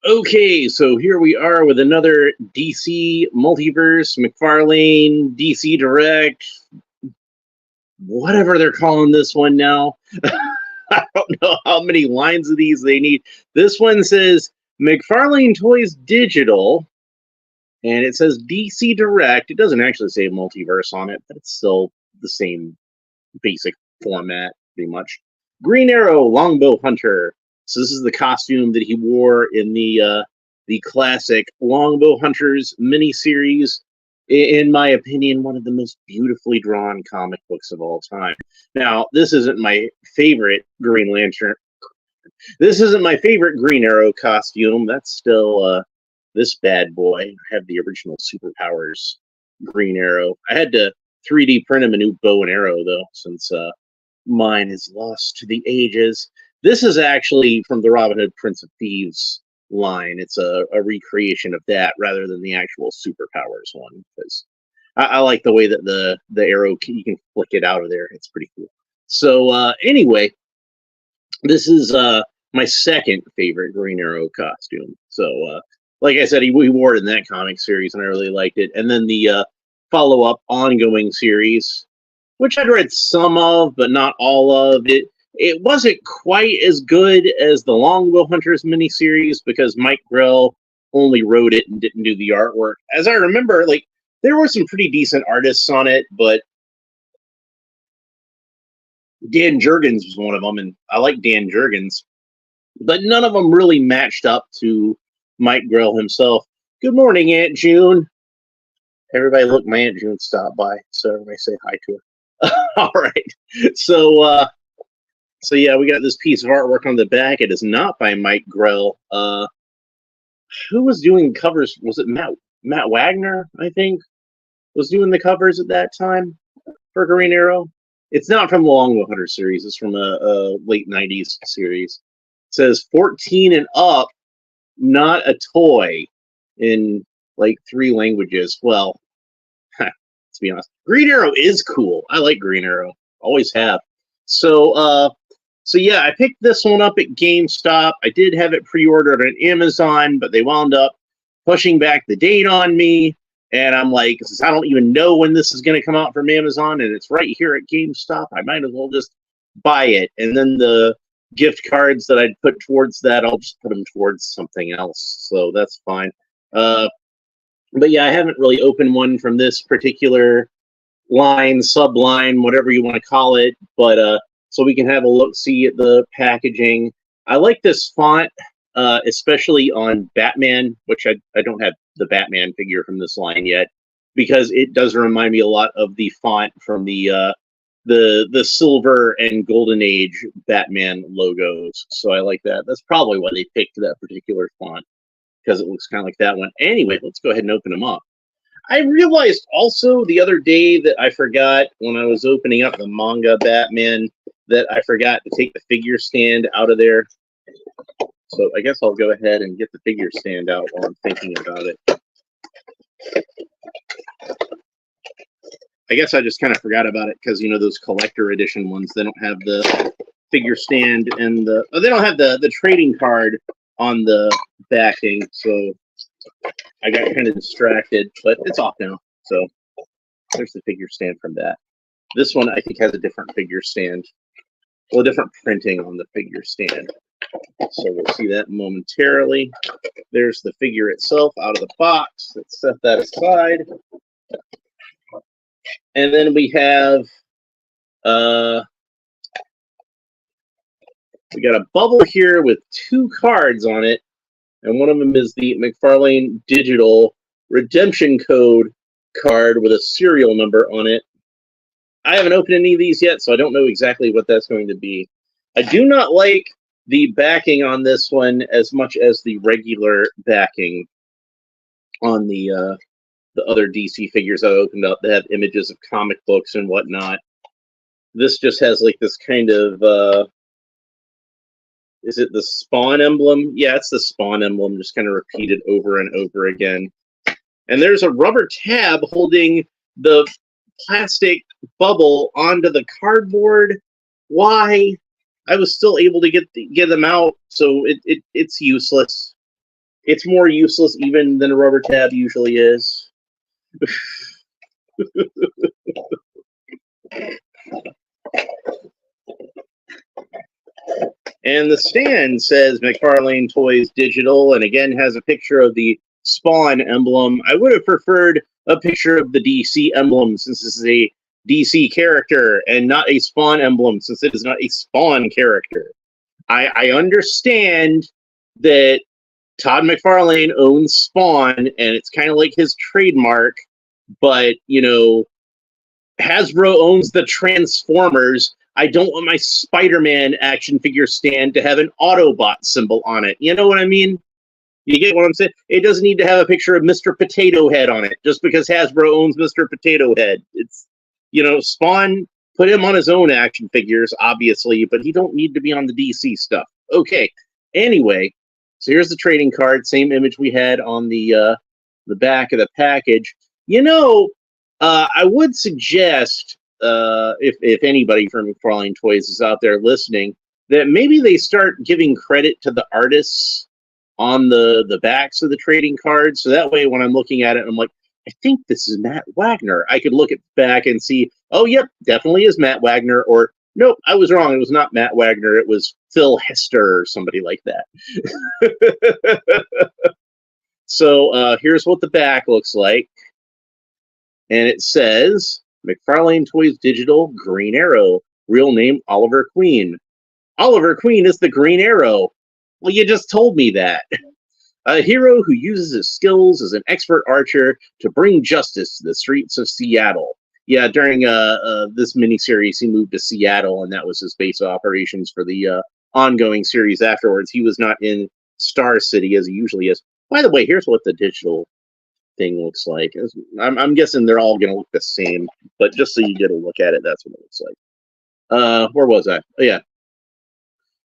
Okay, so here we are with another DC Multiverse, Mcfarlane, DC Direct, whatever they're calling this one now. I don't know how many lines of these they need. This one says McFarlane Toys Digital, and it says DC Direct. It doesn't actually say Multiverse on it, but it's still the same basic format, pretty much. Green Arrow Longbow Hunter. So this is the costume that he wore in the classic Longbow Hunters miniseries. In my opinion, one of the most beautifully drawn comic books of all time. Now, this isn't my favorite Green Lantern. This isn't my favorite Green Arrow costume. That's still this bad boy. I have the original Superpowers Green Arrow. I had to 3D print him a new bow and arrow, though, since mine is lost to the ages. This is actually from the Robin Hood Prince of Thieves line. It's a recreation of that rather than the actual Superpowers one, because I like the way that the arrow, you can flick it out of there. It's pretty cool. So anyway, this is my second favorite Green Arrow costume. So like I said, we wore it in that comic series, and I really liked it. And then the follow-up ongoing series, which I'd read some of, but not all of it. It wasn't quite as good as the Longbow Hunters miniseries because Mike Grell only wrote it and didn't do the artwork. As I remember, like, there were some pretty decent artists on it, but Dan Jurgens was one of them, and I like Dan Jurgens, but none of them really matched up to Mike Grell himself. Good morning, Aunt June. Everybody, look, my Aunt June stopped by, so everybody say hi to her. All right, so yeah, we got this piece of artwork on the back. It is not by Mike Grell. Who was doing covers? Was it Matt Wagner? I think was doing the covers at that time for Green Arrow. It's not from the Longbow Hunter series. It's from a late '90s series. It says 14 and up, not a toy, in like 3 languages. Well, let's be honest. Green Arrow is cool. I like Green Arrow. Always have. So yeah, I picked this one up at GameStop. I did have it pre-ordered on Amazon, but they wound up pushing back the date on me. And I'm like, since I don't even know when this is going to come out from Amazon, and it's right here at GameStop, I might as well just buy it. And then the gift cards that I'd put towards that, I'll just put them towards something else. So that's fine. But yeah, I haven't really opened one from this particular line, subline, whatever you want to call it. But so we can have a look-see at the packaging. I like this font, especially on Batman, which I don't have the Batman figure from this line yet, because it does remind me a lot of the font from the Silver and Golden Age Batman logos. So I like that. That's probably why they picked that particular font, because it looks kind of like that one. Anyway, let's go ahead and open them up. I realized also the other day that I forgot when I was opening up the manga Batman that I forgot to take the figure stand out of there. So I guess I'll go ahead and get the figure stand out while I'm thinking about it. I guess I just kind of forgot about it because, you know, those collector edition ones, they don't have the figure stand and they don't have the trading card on the backing. So I got kind of distracted, but it's off now. So there's the figure stand from that. This one, I think, has a different figure stand. Well, different printing on the figure stand. So we'll see that momentarily. There's the figure itself out of the box. Let's set that aside. And then we have, we got a bubble here with 2 cards on it. And one of them is the McFarlane Digital redemption code card with a serial number on it. I haven't opened any of these yet, so I don't know exactly what that's going to be. I do not like the backing on this one as much as the regular backing on the other DC figures I opened up that have images of comic books and whatnot. This just has like this kind of, is it the Spawn emblem? Yeah, it's the Spawn emblem, just kind of repeated over and over again. And there's a rubber tab holding the plastic bubble onto the cardboard. Why? I was still able to get them out, so it's useless. It's more useless even than a rubber tab usually is. And the stand says Mcfarlane Toys Digital, and again has a picture of the Spawn emblem. I would have preferred a picture of the DC emblem since this is a DC character and not a Spawn emblem since it is not a Spawn character. I understand that Todd McFarlane owns Spawn and it's kind of like his trademark, but you know, Hasbro owns the Transformers. I don't want my Spider-Man action figure stand to have an Autobot symbol on it. You know what I mean? You get what I'm saying? It doesn't need to have a picture of Mr. Potato Head on it just because Hasbro owns Mr. Potato Head. It's, you know, Spawn put him on his own action figures, obviously, but he don't need to be on the DC stuff. Okay. Anyway, so here's the trading card, same image we had on the back of the package. You know, I would suggest, if anybody from McFarlane Toys is out there listening, that maybe they start giving credit to the artists on the backs of the trading cards. So that way, when I'm looking at it, I'm like, I think this is Matt Wagner. I could look at back and see, oh, yep, definitely is Matt Wagner. Or, nope, I was wrong. It was not Matt Wagner. It was Phil Hester or somebody like that. So here's what the back looks like. And it says, McFarlane Toys Digital, Green Arrow. Real name, Oliver Queen. Oliver Queen is the Green Arrow. Well, you just told me that. A hero who uses his skills as an expert archer to bring justice to the streets of Seattle. Yeah, during this miniseries, he moved to Seattle, and that was his base of operations for the ongoing series afterwards. He was not in Star City as he usually is. By the way, here's what the digital thing looks like. I'm guessing they're all going to look the same, but just so you get a look at it, that's what it looks like. Where was I? Oh, yeah.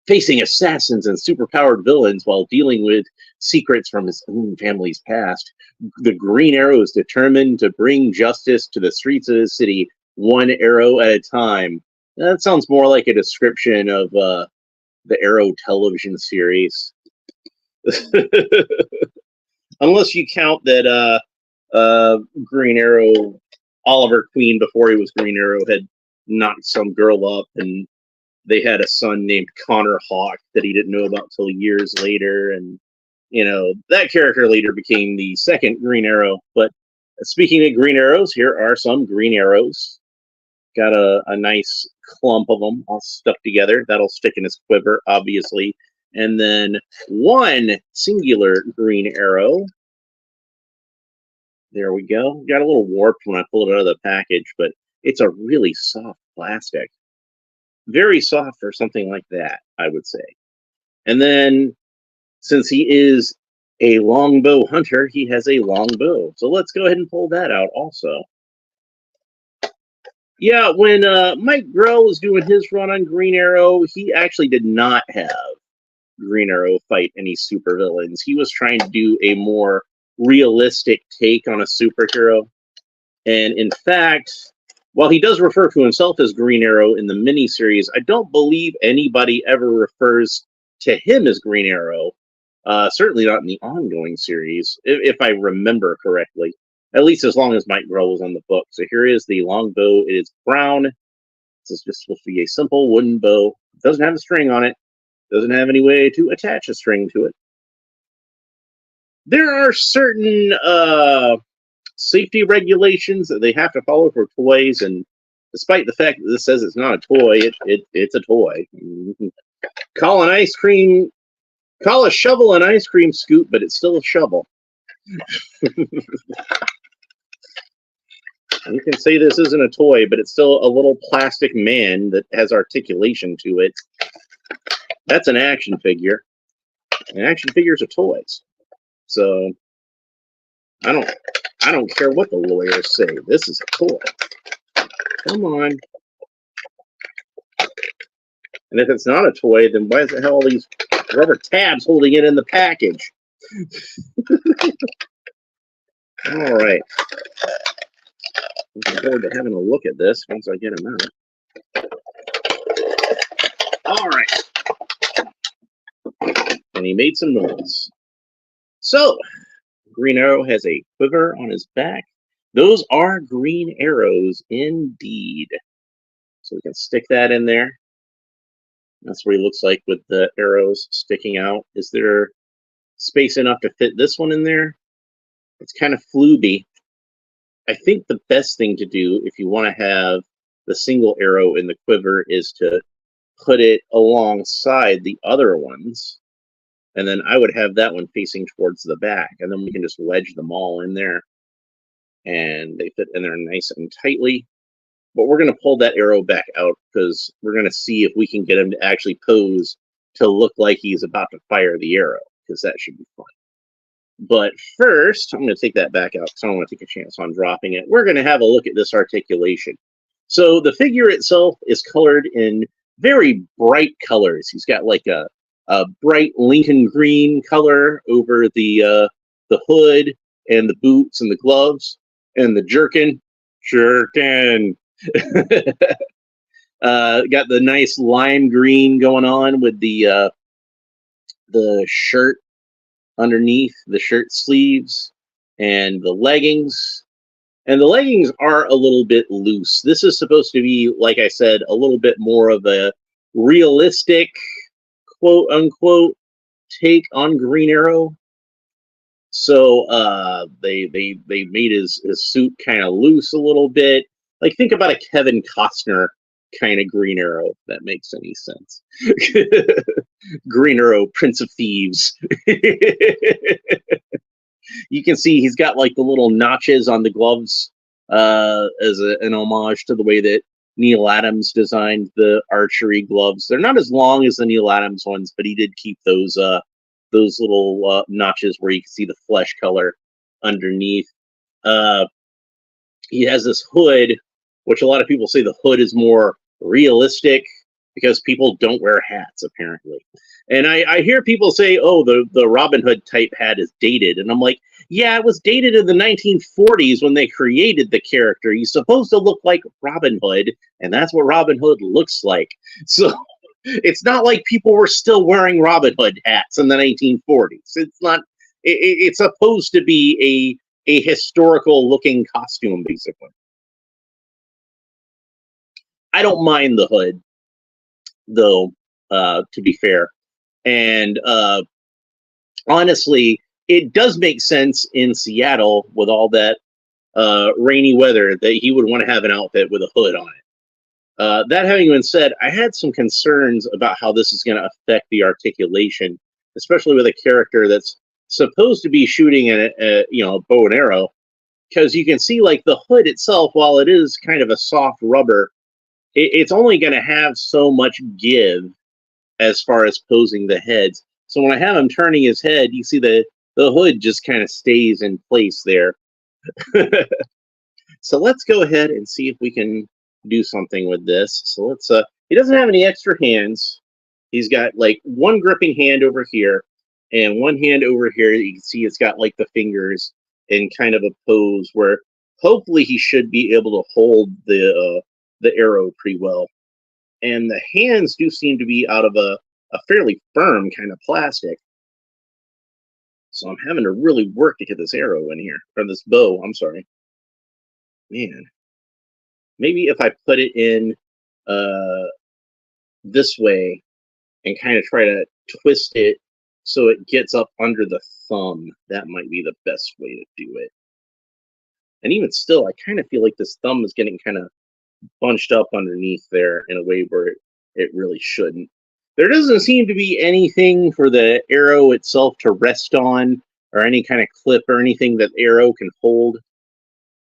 Facing assassins and superpowered villains while dealing with secrets from his own family's past, the Green Arrow is determined to bring justice to the streets of his city, one arrow at a time. That sounds more like a description of the Arrow television series. Unless you count that Green Arrow, Oliver Queen, before he was Green Arrow, had knocked some girl up and they had a son named Connor Hawk that he didn't know about till years later. And, you know, that character later became the second Green Arrow. But speaking of Green Arrows, here are some Green Arrows. Got a nice clump of them all stuck together. That'll stick in his quiver, obviously. And then one singular Green Arrow. There we go. Got a little warped when I pulled it out of the package, but it's a really soft plastic. Very soft for something like that, I would say. And then, since he is a longbow hunter, he has a longbow. So let's go ahead and pull that out also. Yeah, when Mike Grell was doing his run on Green Arrow, he actually did not have Green Arrow fight any supervillains. He was trying to do a more realistic take on a superhero. And in fact, while he does refer to himself as Green Arrow in the miniseries, I don't believe anybody ever refers to him as Green Arrow. Certainly not in the ongoing series, if I remember correctly. At least as long as Mike Grell was on the book. So here is the longbow. It is brown. This is just supposed to be a simple wooden bow. It doesn't have a string on it. Doesn't have any way to attach a string to it. There are certain safety regulations that they have to follow for toys, and despite the fact that this says it's not a toy, it's a toy. Call a shovel an ice cream scoop, but it's still a shovel. You can say this isn't a toy, but it's still a little plastic man that has articulation to it. That's an action figure. And action figures are toys. So I don't care what the lawyers say. This is a toy. Come on. And if it's not a toy, then why does it have all these rubber tabs holding it in the package? All right. Looking forward to having a look at this once I get him out. All right. And he made some noise. So, Green Arrow has a quiver on his back. Those are green arrows indeed. So we can stick that in there. That's what he looks like with the arrows sticking out. Is there space enough to fit this one in there? It's kind of flooby. I think the best thing to do if you want to have the single arrow in the quiver is to put it alongside the other ones. And then I would have that one facing towards the back. And then we can just wedge them all in there. And they fit in there nice and tightly. But we're going to pull that arrow back out because we're going to see if we can get him to actually pose to look like he's about to fire the arrow, because that should be fun. But first, I'm going to take that back out because I don't want to take a chance on dropping it. We're going to have a look at this articulation. So the figure itself is colored in very bright colors. He's got like a bright Lincoln green color over the hood and the boots and the gloves and the jerkin. Got the nice lime green going on with the shirt underneath, the shirt sleeves, and the leggings. And the leggings are a little bit loose. This is supposed to be, like I said, a little bit more of a realistic, quote unquote, take on Green Arrow. So they made his suit kind of loose a little bit. Like, think about a Kevin Costner kind of Green Arrow, if that makes any sense. Green Arrow, Prince of Thieves. You can see he's got like the little notches on the gloves as an homage to the way that Neil Adams designed the archery gloves. They're not as long as the Neil Adams ones, but he did keep those little notches where you can see the flesh color underneath. He has this hood, which a lot of people say the hood is more realistic because people don't wear hats, apparently. And I hear people say, oh, the Robin Hood type hat is dated. And I'm like, yeah, it was dated in the 1940s when they created the character. He's supposed to look like Robin Hood, and that's what Robin Hood looks like. So it's not like people were still wearing Robin Hood hats in the 1940s. It's not. It's supposed to be a historical looking costume, basically. I don't mind the hood, though, to be fair. And honestly, it does make sense in Seattle with all that rainy weather that he would want to have an outfit with a hood on it. That having been said, I had some concerns about how this is going to affect the articulation, especially with a character that's supposed to be shooting a bow and arrow, because you can see like the hood itself, while it is kind of a soft rubber, it's only going to have so much give as far as posing the heads. So when I have him turning his head, you see the hood just kind of stays in place there. So let's go ahead and see if we can do something with this. So let's, he doesn't have any extra hands. He's got like one gripping hand over here and one hand over here. You can see it's got like the fingers in kind of a pose where hopefully he should be able to hold the arrow pretty well. And the hands do seem to be out of a fairly firm kind of plastic. So I'm having to really work to get this arrow in here, or this bow, I'm sorry. Man, maybe if I put it in this way and kind of try to twist it so it gets up under the thumb, that might be the best way to do it. And even still, I kind of feel like this thumb is getting kind of bunched up underneath there in a way where it really shouldn't. There doesn't seem to be anything for the arrow itself to rest on, or any kind of clip or anything that the arrow can hold.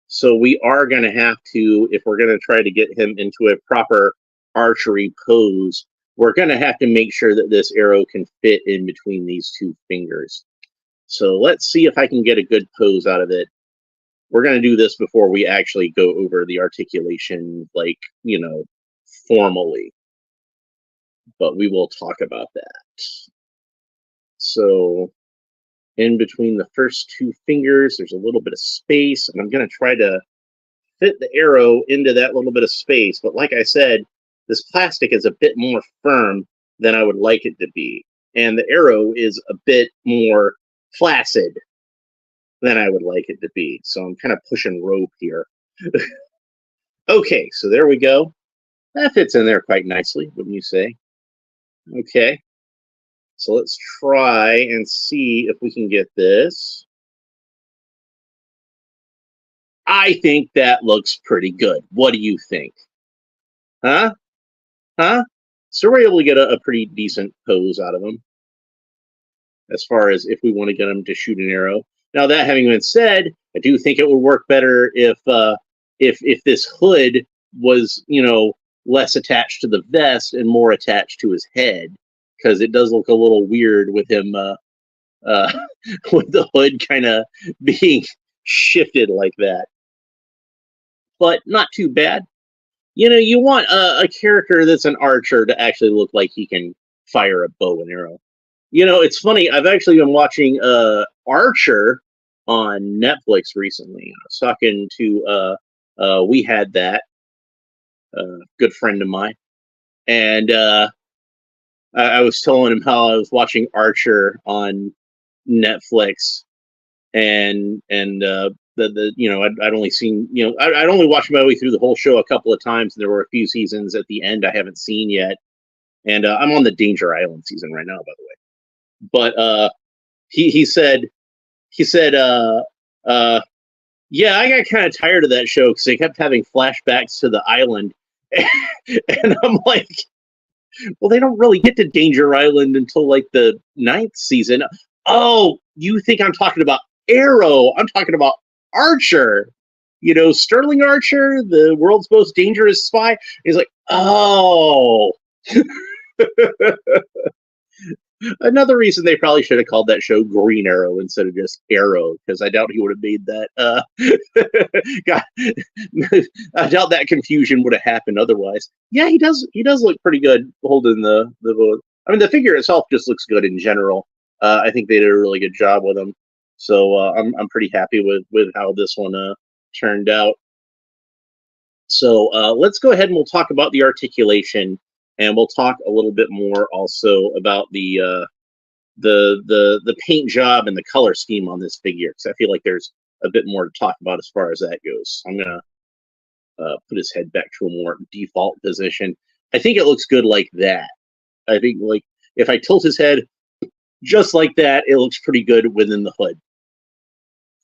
So we are going to have to, if we're going to try to get him into a proper archery pose, we're going to have to make sure that this arrow can fit in between these two fingers. So let's see if I can get a good pose out of it. We're going to do this before we actually go over the articulation, like, formally. But we will talk about that. So in between the first two fingers, there's a little bit of space, and I'm going to try to fit the arrow into that little bit of space. But like I said, this plastic is a bit more firm than I would like it to be. And the arrow is a bit more flaccid than I would like it to be. So I'm kind of pushing rope here. Okay, so there we go. That fits in there quite nicely, wouldn't you say? Okay, so let's try and see if we can get this. I think that looks pretty good. What do you think? Huh? Huh? So we're able to get a pretty decent pose out of him as far as if we want to get him to shoot an arrow. Now, that having been said, I do think it would work better if this hood was, less attached to the vest and more attached to his head, because it does look a little weird with him with the hood kind of being shifted like that. But not too bad. You want a character that's an archer to actually look like he can fire a bow and arrow. It's funny. I've actually been watching Archer on Netflix recently. I was talking to We Had That, good friend of mine, and I was telling him how I was watching Archer on Netflix, and I'd only seen I'd only watched my way through the whole show a couple of times, and there were a few seasons at the end I haven't seen yet, and I'm on the Danger Island season right now, by the way. But he said yeah, I got kind of tired of that show because they kept having flashbacks to the island, and I'm like, well, they don't really get to Danger Island until like the 9th season. Oh, you think I'm talking about Arrow? I'm talking about Archer. Sterling Archer, the world's most dangerous spy. He's like, oh. Another reason they probably should have called that show Green Arrow instead of just Arrow, because I doubt he would have made that. God, I doubt that confusion would have happened otherwise. Yeah, he does look pretty good holding the bow. I mean, the figure itself just looks good in general. I think they did a really good job with him. So I'm pretty happy with how this one turned out. So let's go ahead and we'll talk about the articulation. And we'll talk a little bit more also about the paint job and the color scheme on this figure, because I feel like there's a bit more to talk about as far as that goes. I'm gonna put his head back to a more default position. I think it looks good like that. I think like if I tilt his head just like that, it looks pretty good within the hood.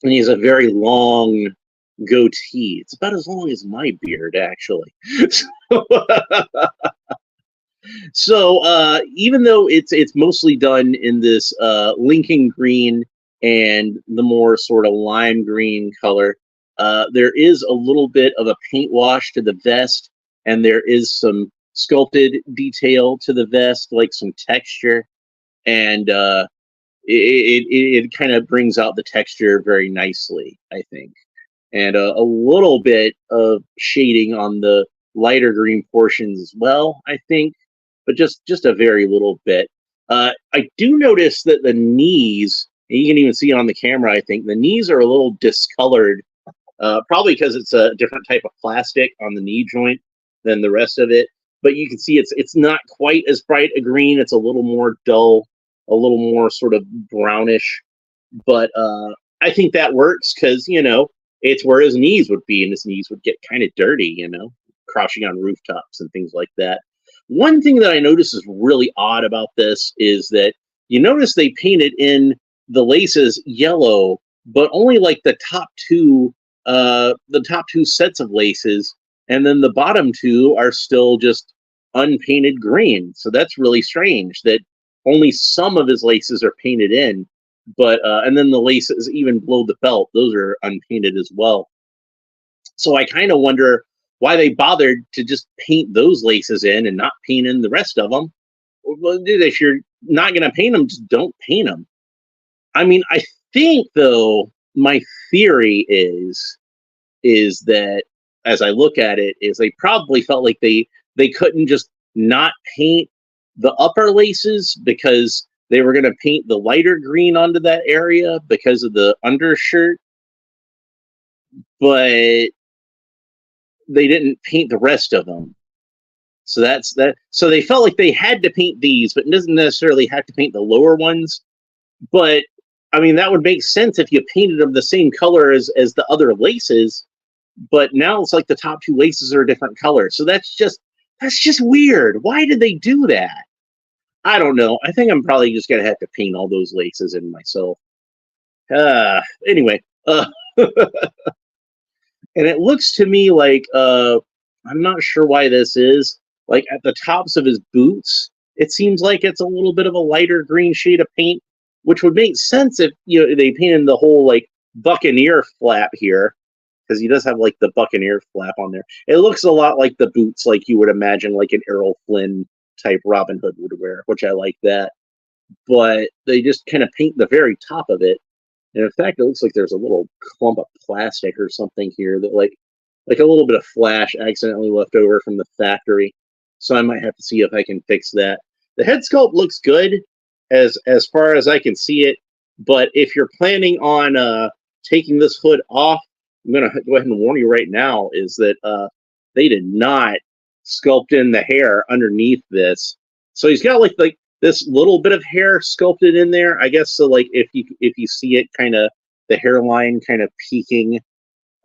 And he has a very long goatee. It's about as long as my beard, actually. So even though it's mostly done in this Lincoln green and the more sort of lime green color, there is a little bit of a paint wash to the vest, and there is some sculpted detail to the vest, like some texture, and it kind of brings out the texture very nicely, I think, and a little bit of shading on the lighter green portions as well, I think. But just a very little bit. I do notice that the knees, and you can even see it on the camera, I think, the knees are a little discolored, probably because it's a different type of plastic on the knee joint than the rest of it. But you can see it's not quite as bright a green. It's a little more dull, a little more sort of brownish. But I think that works because, it's where his knees would be, and his knees would get kind of dirty, crouching on rooftops and things like that. One thing that I notice is really odd about this is that you notice they painted in the laces yellow, but only like the top two sets of laces, and then the bottom two are still just unpainted green. So that's really strange that only some of his laces are painted in, but and then the laces even below the belt, those are unpainted as well. So I kind of wonder why they bothered to just paint those laces in and not paint in the rest of them. Well, if you're not going to paint them, just don't paint them. I mean, I think, though, my theory is that, as I look at it, is they probably felt like they couldn't just not paint the upper laces because they were going to paint the lighter green onto that area because of the undershirt. But they didn't paint the rest of them. So that's that. So they felt like they had to paint these, but it doesn't necessarily have to paint the lower ones. But I mean, that would make sense if you painted them the same color as the other laces, but now it's like the top two laces are a different color. So that's just weird. Why did they do that? I don't know. I think I'm probably just gonna have to paint all those laces in myself. Anyway, and it looks to me like I'm not sure why this is. Like at the tops of his boots, it seems like it's a little bit of a lighter green shade of paint, which would make sense if they painted the whole like Buccaneer flap here, because he does have like the Buccaneer flap on there. It looks a lot like the boots, like you would imagine like an Errol Flynn type Robin Hood would wear, which I like that. But they just kind of paint the very top of it. And in fact, it looks like there's a little clump of plastic or something here that like a little bit of flash accidentally left over from the factory. So I might have to see if I can fix that. The head sculpt looks good as far as I can see it. But if you're planning on taking this hood off, I'm going to go ahead and warn you right now is that they did not sculpt in the hair underneath this. So he's got like this little bit of hair sculpted in there, I guess. So like if you see it kind of the hairline kind of peeking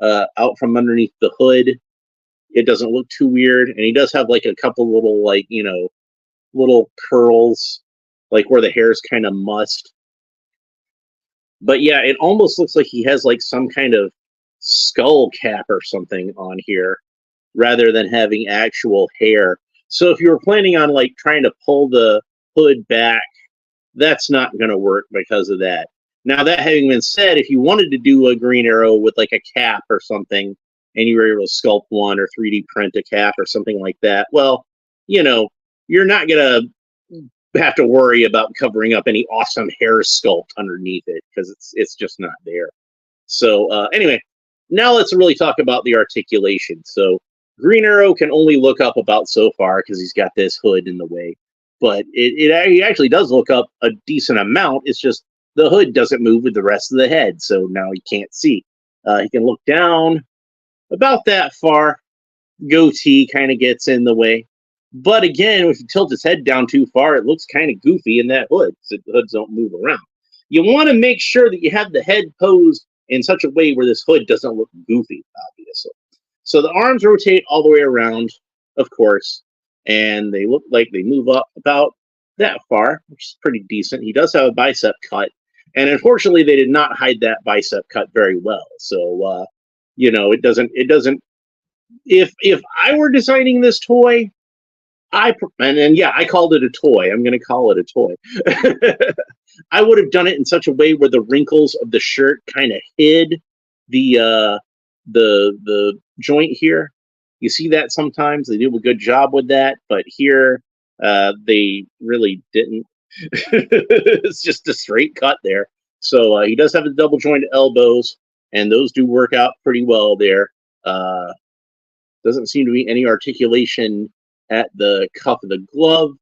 out from underneath the hood, it doesn't look too weird. And he does have like a couple little like little curls, like where the hair's kind of mussed. But yeah, it almost looks like he has like some kind of skull cap or something on here rather than having actual hair. So if you were planning on like trying to pull the hood back, that's not going to work because of that. Now, that having been said, if you wanted to do a Green Arrow with like a cap or something, and you were able to sculpt one or 3D print a cap or something like that, well, you're not going to have to worry about covering up any awesome hair sculpt underneath it because it's just not there. So anyway, now let's really talk about the articulation. So Green Arrow can only look up about so far because he's got this hood in the way. But it actually does look up a decent amount. It's just the hood doesn't move with the rest of the head, so now he can't see. He can look down about that far. Goatee kind of gets in the way. But again, if you tilt his head down too far, it looks kind of goofy in that hood, so the hoods don't move around. You want to make sure that you have the head posed in such a way where this hood doesn't look goofy, obviously. So the arms rotate all the way around, of course, and they look like they move up about that far, which is pretty decent. He does have a bicep cut, and unfortunately, they did not hide that bicep cut very well. So, it doesn't. If I were designing this toy, I called it a toy. I'm going to call it a toy. I would have done it in such a way where the wrinkles of the shirt kind of hid the joint here. You see that sometimes they do a good job with that, but here they really didn't. It's just a straight cut there. So he does have the double jointed elbows, and those do work out pretty well there. Doesn't seem to be any articulation at the cuff of the glove.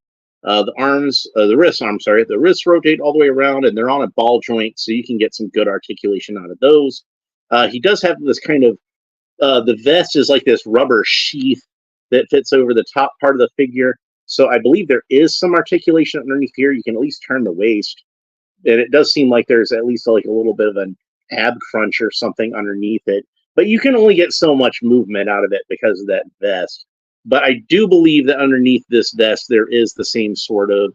The wrists rotate all the way around, and they're on a ball joint, so you can get some good articulation out of those. He does have this kind of the vest is like this rubber sheath that fits over the top part of the figure. So I believe there is some articulation underneath here. You can at least turn the waist. And it does seem like there's at least like a little bit of an ab crunch or something underneath it. But you can only get so much movement out of it because of that vest. But I do believe that underneath this vest there is the same sort of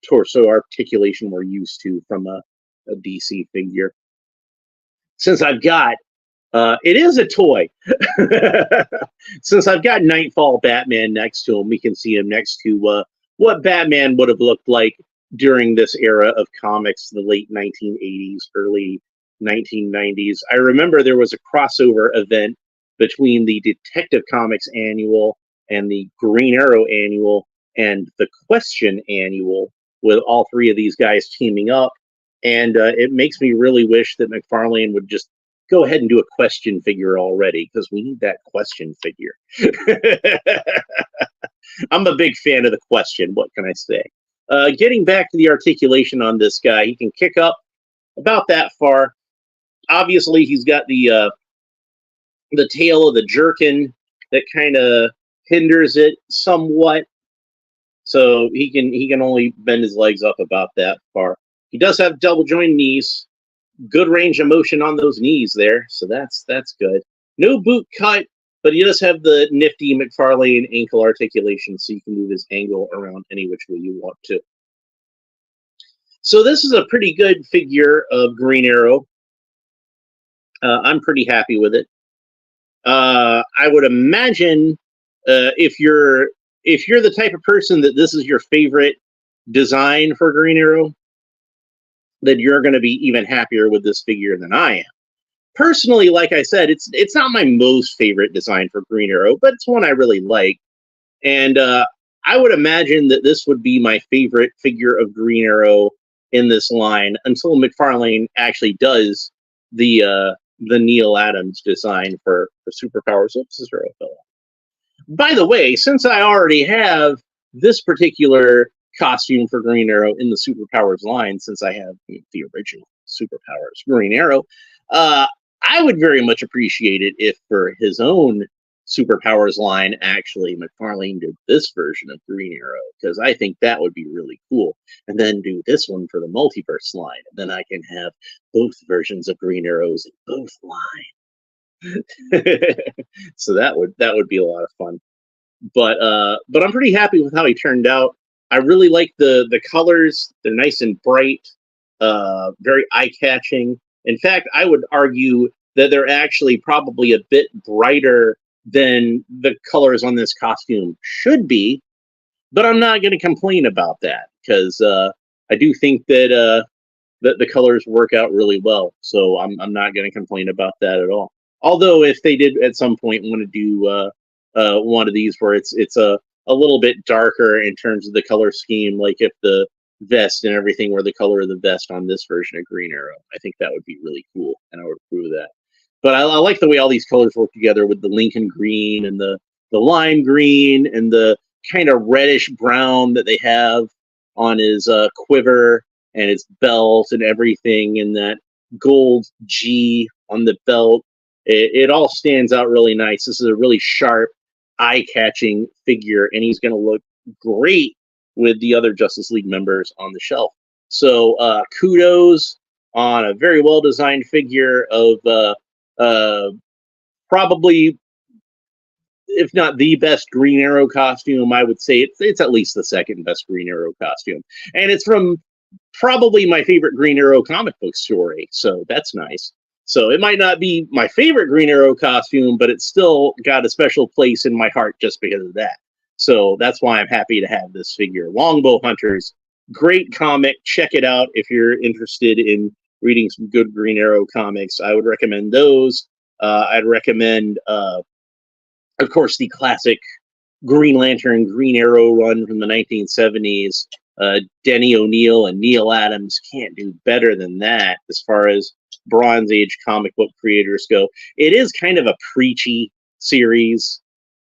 torso articulation we're used to from a DC figure. Since I've got, it is a toy. Since I've got Nightfall Batman next to him, we can see him next to what Batman would have looked like during this era of comics, the late 1980s, early 1990s. I remember there was a crossover event between the Detective Comics annual and the Green Arrow annual and the Question annual, with all three of these guys teaming up. And it makes me really wish that Mcfarlane would just go ahead and do a Question figure already, because we need that Question figure. I'm a big fan of the Question. What can I say? Getting back to the articulation on this guy, he can kick up about that far. Obviously, he's got the tail of the jerkin that kind of hinders it somewhat. So he can only bend his legs up about that far. He does have double jointed knees, good range of motion on those knees there, so that's good. No boot cut, but he does have the nifty Mcfarlane ankle articulation, so you can move his angle around any which way you want to. So this is a pretty good figure of Green Arrow. I'm pretty happy with it. I would imagine if you're the type of person that this is your favorite design for Green Arrow, then you're going to be even happier with this figure than I am. Personally, like I said, it's not my most favorite design for Green Arrow, but it's one I really like. And I would imagine that this would be my favorite figure of Green Arrow in this line until Mcfarlane actually does the Neil Adams design for Superpowers. Oops, this arrow fell off. By the way, since I already have this particular costume for Green Arrow in the Superpowers line, since I have the original Superpowers Green Arrow, I would very much appreciate it if for his own Superpowers line, actually, Mcfarlane did this version of Green Arrow, because I think that would be really cool. And then do this one for the Multiverse line. And then I can have both versions of Green Arrows in both lines. So that would be a lot of fun. But I'm pretty happy with how he turned out. I really like the colors. They're nice and bright, very eye-catching. In fact, I would argue that they're actually probably a bit brighter than the colors on this costume should be, but I'm not going to complain about that, because I do think that the colors work out really well. So I'm not going to complain about that at all. Although if they did at some point want to do one of these where it's a little bit darker in terms of the color scheme, like if the vest and everything were the color of the vest on this version of Green Arrow, I think that would be really cool, and I would approve of that. But I like the way all these colors work together with the Lincoln green and the lime green and the kind of reddish brown that they have on his quiver and his belt and everything, and that gold G on the belt. It all stands out really nice. This is a really sharp, eye-catching figure, and he's going to look great with the other Justice League members on the shelf. So kudos on a very well-designed figure of probably, if not the best Green Arrow costume, I would say it's at least the second best Green Arrow costume. And it's from probably my favorite Green Arrow comic book story, so that's nice. So it might not be my favorite Green Arrow costume, but it's still got a special place in my heart just because of that. So that's why I'm happy to have this figure. Longbow Hunters, great comic. Check it out if you're interested in reading some good Green Arrow comics. I would recommend those. I'd recommend, of course, the classic Green Lantern, Green Arrow run from the 1970s. Denny O'Neil and Neil Adams can't do better than that as far as Bronze Age comic book creators go. It is kind of a preachy series,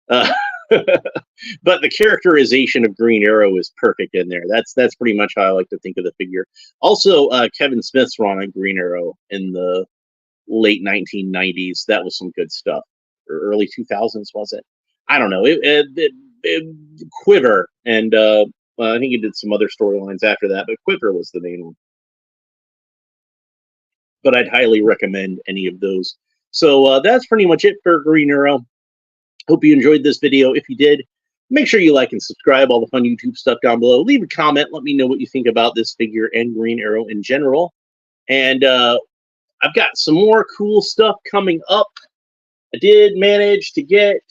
but the characterization of Green Arrow is perfect in there. That's pretty much how I like to think of the figure. Also, Kevin Smith's run on Green Arrow in the late 1990s, that was some good stuff. Or early 2000s, was it? I don't know. Quiver, and I think he did some other storylines after that, but Quiver was the main one. But I'd highly recommend any of those. So that's pretty much it for Green Arrow. Hope you enjoyed this video. If you did, make sure you like and subscribe, all the fun YouTube stuff down below. Leave a comment. Let me know what you think about this figure and Green Arrow in general. And I've got some more cool stuff coming up. I did manage to get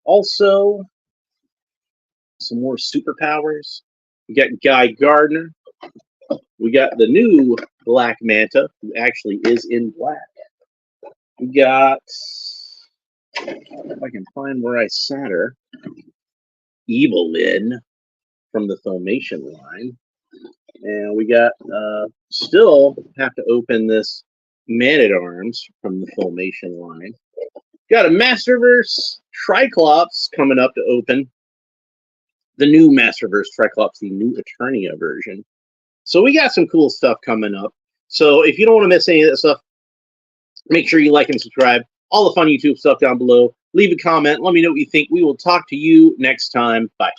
also some more Superpowers. We got Guy Gardner. We got the new Black Manta, who actually is in black. We got, if I can find where I sat her, Evelyn from the Filmation line. And we got, still have to open this Man-at-Arms from the Filmation line. Got a Masterverse Triclops coming up to open. The new Masterverse Triclops, the new Eternia version. So we got some cool stuff coming up. So if you don't want to miss any of that stuff, make sure you like and subscribe. All the fun YouTube stuff down below. Leave a comment. Let me know what you think. We will talk to you next time. Bye.